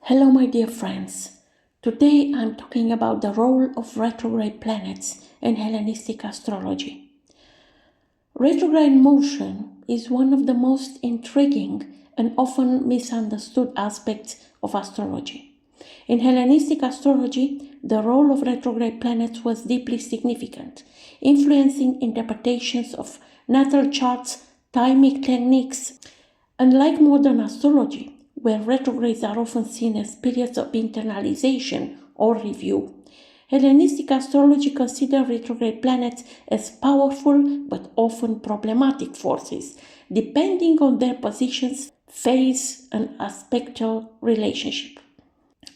Hello, my dear friends. Today I'm talking about the role of retrograde planets in Hellenistic astrology. Retrograde motion is one of the most intriguing and often misunderstood aspects of astrology. In Hellenistic astrology, the role of retrograde planets was deeply significant, influencing interpretations of natal charts, timing techniques. Unlike modern astrology, where retrogrades are often seen as periods of internalization or review, Hellenistic astrology considered retrograde planets as powerful but often problematic forces, depending on their positions, phase, and aspectal relationship.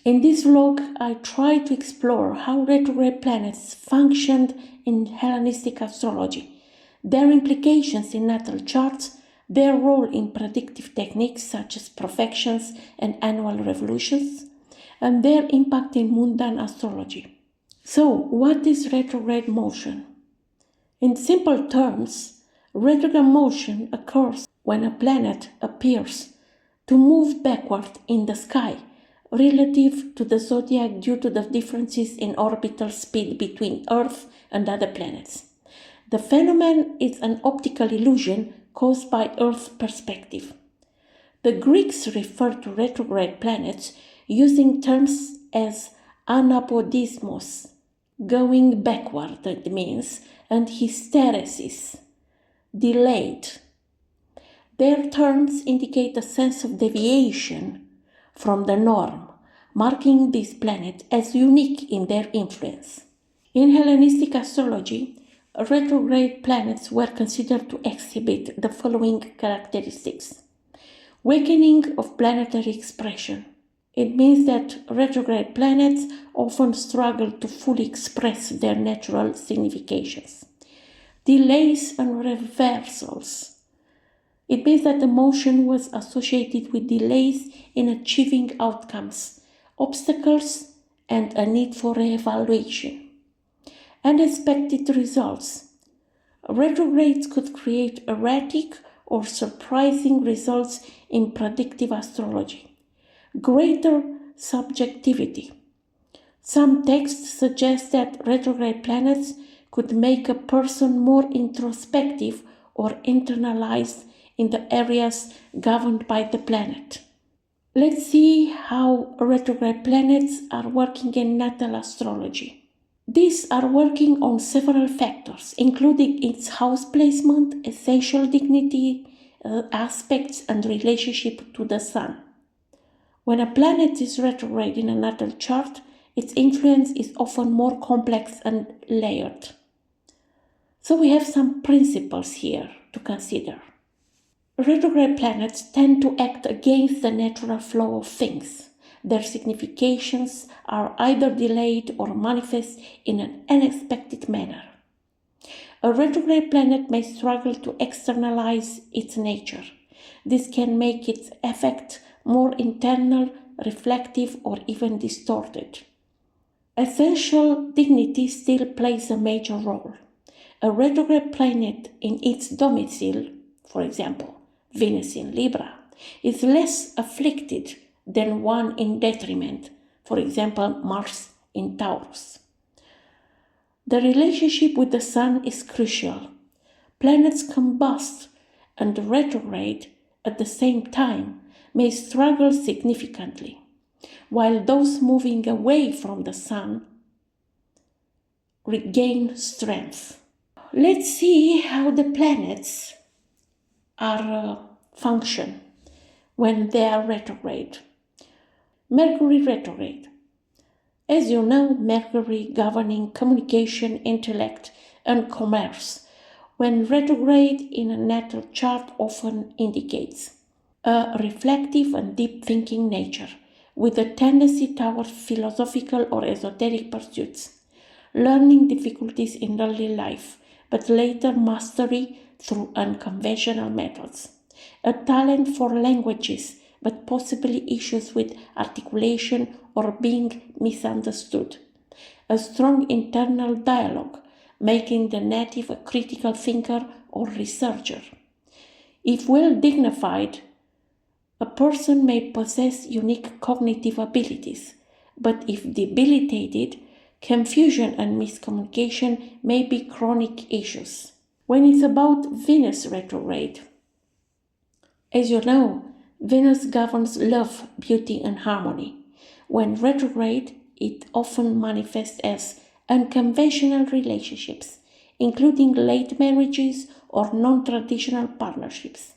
In this vlog, I try to explore how retrograde planets functioned in Hellenistic astrology, their implications in natal charts, their role in predictive techniques such as profections and annual revolutions, and their impact in mundane astrology. So, what is retrograde motion? In simple terms, retrograde motion occurs when a planet appears to move backward in the sky relative to the zodiac due to the differences in orbital speed between Earth and other planets. The phenomenon is an optical illusion caused by Earth's perspective. The Greeks referred to retrograde planets using terms as anapodismos, going backward, it means, and hysteresis, delayed. Their terms indicate a sense of deviation from the norm, marking this planet as unique in their influence. In Hellenistic astrology, retrograde planets were considered to exhibit the following characteristics. Weakening of planetary expression. It means that retrograde planets often struggle to fully express their natural significations. Delays and reversals. It means that the motion was associated with delays in achieving outcomes, obstacles, and a need for re-evaluation. Unexpected results. Retrogrades could create erratic or surprising results in predictive astrology. Greater subjectivity. Some texts suggest that retrograde planets could make a person more introspective or internalized in the areas governed by the planet. Let's see how retrograde planets are working in natal astrology. These are working on several factors, including its house placement, essential dignity, aspects, and relationship to the sun. When a planet is retrograde in a natal chart, its influence is often more complex and layered. So we have some principles here to consider. Retrograde planets tend to act against the natural flow of things. Their significations are either delayed or manifest in an unexpected manner. A retrograde planet may struggle to externalize its nature. This can make its effect more internal, reflective, or even distorted. Essential dignity still plays a major role. A retrograde planet in its domicile, for example, Venus in Libra, is less afflicted than one in detriment, for example, Mars in Taurus. The relationship with the Sun is crucial. Planets combust and retrograde at the same time may struggle significantly, while those moving away from the Sun regain strength. Let's see how the planets function when they are retrograde. Mercury retrograde. As you know, Mercury governing communication, intellect, and commerce, when retrograde in a natal chart often indicates a reflective and deep-thinking nature, with a tendency toward philosophical or esoteric pursuits, learning difficulties in early life, but later mastery through unconventional methods, a talent for languages, but possibly issues with articulation or being misunderstood, a strong internal dialogue, making the native a critical thinker or researcher. If well dignified, A person may possess unique cognitive abilities, but if debilitated, confusion and miscommunication may be chronic issues. When it's about Venus retrograde, as you know, Venus governs love, beauty, and harmony. When retrograde, it often manifests as unconventional relationships, including late marriages or non-traditional partnerships.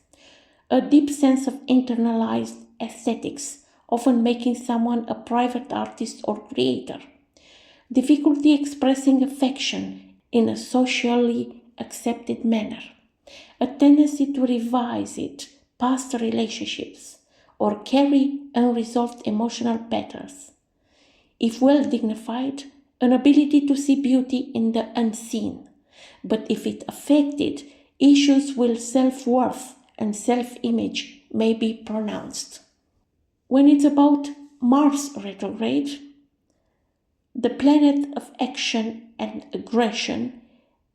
A deep sense of internalized aesthetics, often making someone a private artist or creator. Difficulty expressing affection in a socially accepted manner. A tendency to revisit past relationships or carry unresolved emotional patterns. If well dignified, an ability to see beauty in the unseen. But if it affected, issues with self-worth and self-image may be pronounced. When it's about Mars retrograde, the planet of action and aggression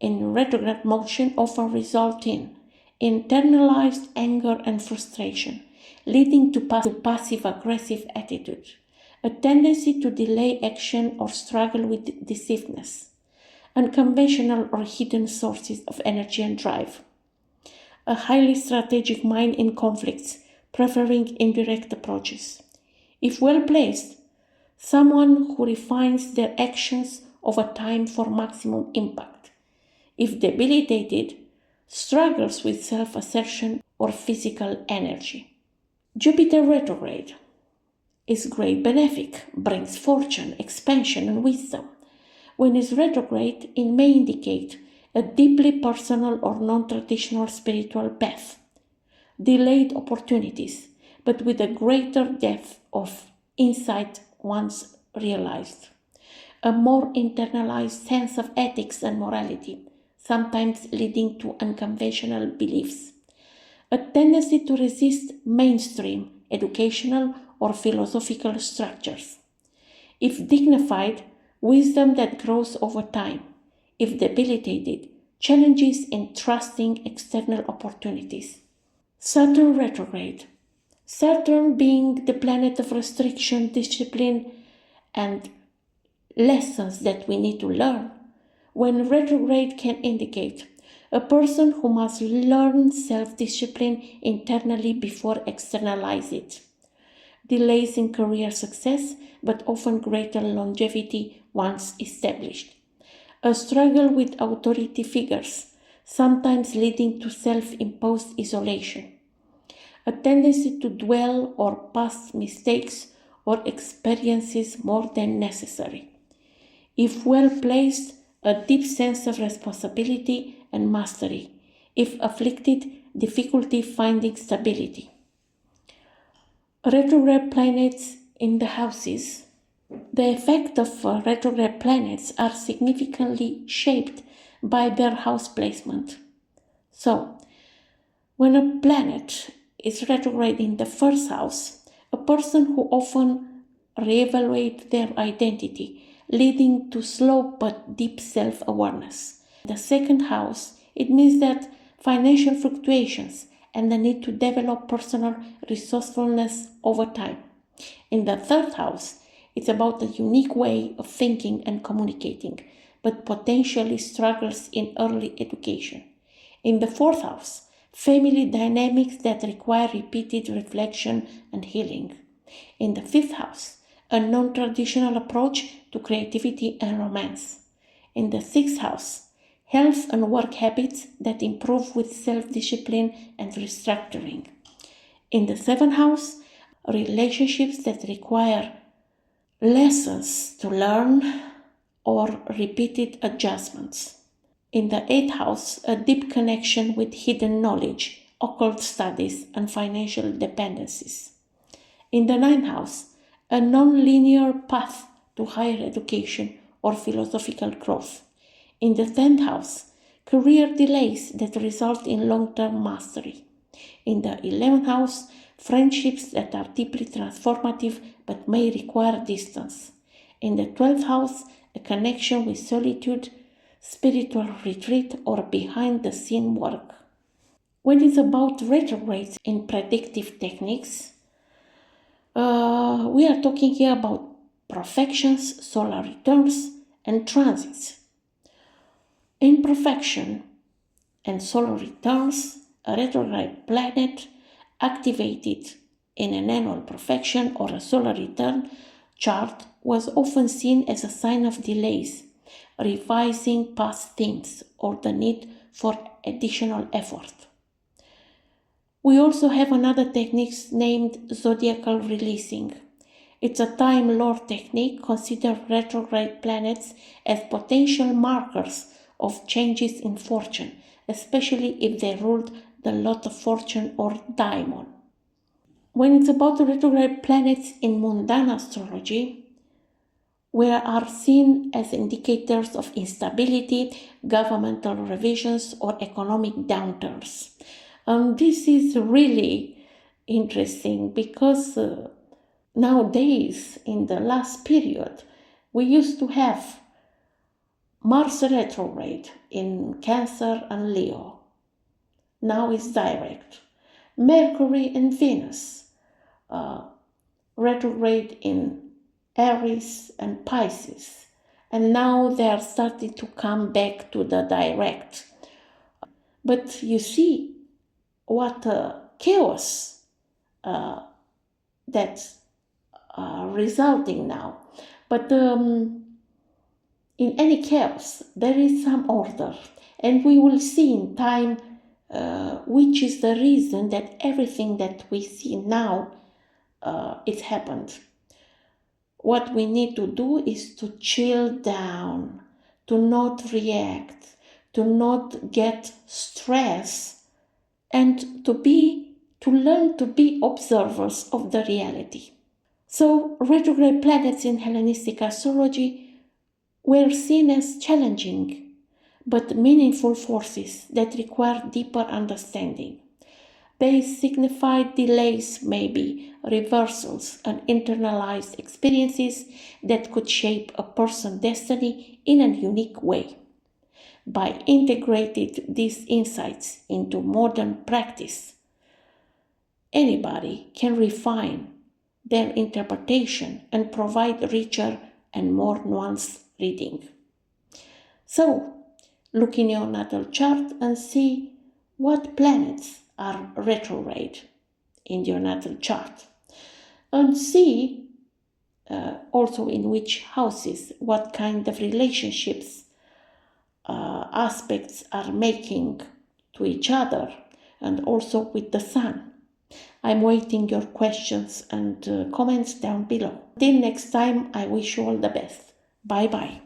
in retrograde motion often result in internalized anger and frustration, leading to passive-aggressive attitude, a tendency to delay action or struggle with decisiveness, unconventional or hidden sources of energy and drive, a highly strategic mind in conflicts, preferring indirect approaches. If well placed, someone who refines their actions over time for maximum impact. If debilitated, struggles with self-assertion or physical energy. Jupiter retrograde is great benefic, brings fortune, expansion, and wisdom. When it's retrograde, it may indicate a deeply personal or non-traditional spiritual path, delayed opportunities, but with a greater depth of insight once realized, a more internalized sense of ethics and morality, sometimes leading to unconventional beliefs, a tendency to resist mainstream educational or philosophical structures. If dignified, wisdom that grows over time. If debilitated, challenges in trusting external opportunities. Saturn retrograde. Saturn being the planet of restriction, discipline, and lessons that we need to learn. When retrograde can indicate a person who must learn self-discipline internally before externalize it. Delays in career success, but often greater longevity once established. A struggle with authority figures, sometimes leading to self-imposed isolation. A tendency to dwell on past mistakes or experiences more than necessary. If well placed, a deep sense of responsibility and mastery. If afflicted, difficulty finding stability. Retrograde planets in the houses. The effect of retrograde planets are significantly shaped by their house placement. So, when a planet is retrograde in the first house, a person who often reevaluates their identity, leading to slow but deep self-awareness. The second house, it means that financial fluctuations and the need to develop personal resourcefulness over time. In the third house, it's about a unique way of thinking and communicating, but potentially struggles in early education. In the fourth house, family dynamics that require repeated reflection and healing. In the fifth house, a non-traditional approach to creativity and romance. In the sixth house, health and work habits that improve with self-discipline and restructuring. In the seventh house, relationships that require lessons to learn or repeated adjustments. In the eighth house, a deep connection with hidden knowledge, occult studies, and financial dependencies. In the ninth house, a non-linear path to higher education or philosophical growth. In the 10th house, career delays that result in long-term mastery. In the 11th house, friendships that are deeply transformative but may require distance. In the 12th house, a connection with solitude, spiritual retreat, or behind-the-scene work. When it's about retrogrades in predictive techniques, We are talking here about perfections, solar returns, and transits. In perfection and solar returns, a retrograde planet activated in an annual perfection or a solar return chart was often seen as a sign of delays, revising past themes, or the need for additional effort. We also have another technique named zodiacal releasing. It's a Time Lore technique considering retrograde planets as potential markers of changes in fortune, especially if they ruled the lot of fortune or daimon. When it's about the retrograde planets in mundane astrology, we are seen as indicators of instability, governmental revisions, or economic downturns. This is really interesting because nowadays, in the last period, we used to have Mars retrograde in Cancer and Leo. Now it's direct. Mercury and Venus retrograde in Aries and Pisces. And now they are starting to come back to the direct. But you see what chaos that's resulting now. But in any chaos, there is some order. And we will see in time which is the reason that everything that we see now, it happened. What we need to do is to chill down, to not react, to not get stress, and to learn to be observers of the reality. So retrograde planets in Hellenistic astrology were seen as challenging but meaningful forces that require deeper understanding. They signified delays, maybe reversals, and internalized experiences that could shape a person's destiny in a unique way. By integrating these insights into modern practice, anybody can refine their interpretation and provide richer and more nuanced reading. So, look in your natal chart and see what planets are retrograde in your natal chart. And see also in which houses, what kind of relationships, aspects are making to each other, and also with the sun. I'm waiting your questions and comments down below. Till next time, I wish you all the best. Bye bye.